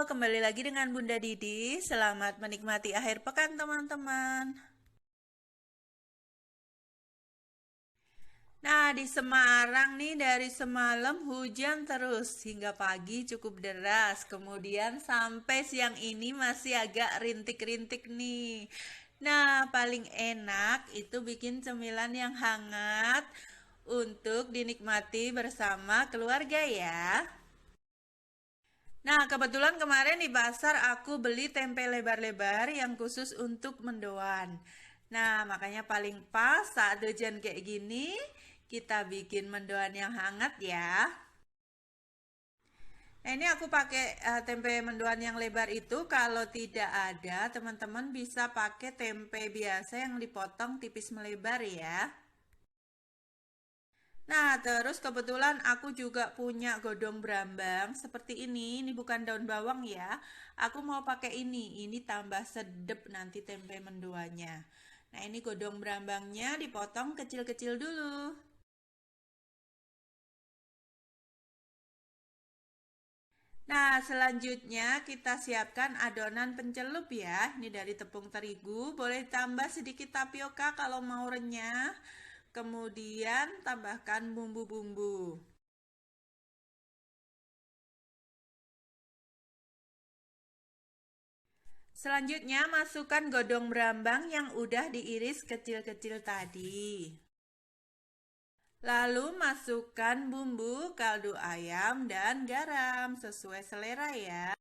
kembali lagi dengan Bunda Didi. Selamat menikmati akhir pekan, teman-teman. Nah, di Semarang nih dari semalam hujan terus hingga pagi cukup deras. Kemudian sampai siang ini masih agak rintik-rintik nih. Nah, paling enak itu bikin cemilan yang hangat untuk dinikmati bersama keluarga ya. Nah, kebetulan kemarin di pasar aku beli tempe lebar-lebar yang khusus untuk mendoan. Nah, makanya paling pas saat hujan kayak gini, kita bikin mendoan yang hangat ya. Nah, ini aku pakai tempe mendoan yang lebar itu. Kalau tidak ada, teman-teman bisa pakai tempe biasa yang dipotong tipis melebar ya. Nah, terus kebetulan aku juga punya godong brambang seperti ini. Ini bukan daun bawang ya. Aku mau pakai ini. Ini tambah sedep nanti tempe mendoanya. Nah, ini godong brambangnya dipotong kecil-kecil dulu. Nah, selanjutnya kita siapkan adonan pencelup ya. Ini dari tepung terigu. Boleh tambah sedikit tapioka kalau mau renyah. Kemudian tambahkan bumbu-bumbu. Selanjutnya masukkan godong brambang yang udah diiris kecil-kecil tadi. Lalu masukkan bumbu kaldu ayam dan garam sesuai selera ya.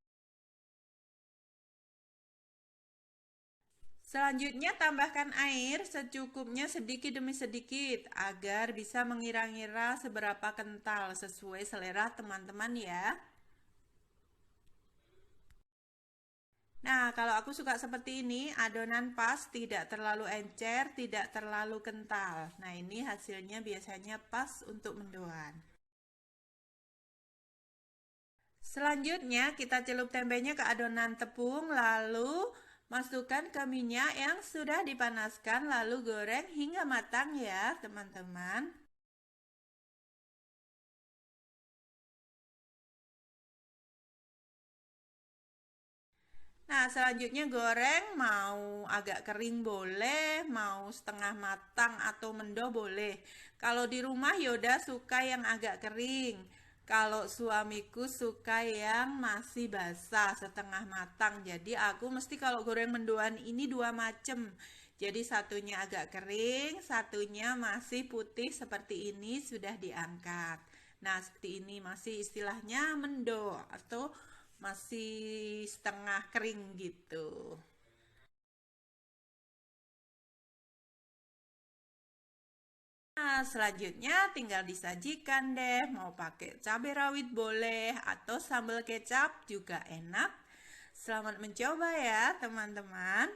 Selanjutnya tambahkan air secukupnya sedikit demi sedikit agar bisa mengira-ngira seberapa kental sesuai selera teman-teman ya. Nah, kalau aku suka seperti ini, adonan pas, tidak terlalu encer, tidak terlalu kental. Nah, ini hasilnya biasanya pas untuk mendoan. Selanjutnya, kita celup tempenya ke adonan tepung, lalu masukkan ke minyak yang sudah dipanaskan, lalu goreng hingga matang ya, teman-teman. Nah, selanjutnya goreng mau agak kering boleh, mau setengah matang atau mendo boleh. Kalau di rumah Yoda suka yang agak kering. Kalau suamiku suka yang masih basah, setengah matang. Jadi aku mesti kalau goreng mendoan ini dua macem. Jadi satunya agak kering, satunya masih putih seperti ini sudah diangkat. Nah, seperti ini masih istilahnya mendo atau masih setengah kering gitu. Nah, selanjutnya tinggal disajikan deh. Mau pakai cabai rawit boleh atau sambal kecap juga enak. Selamat mencoba ya, teman-teman.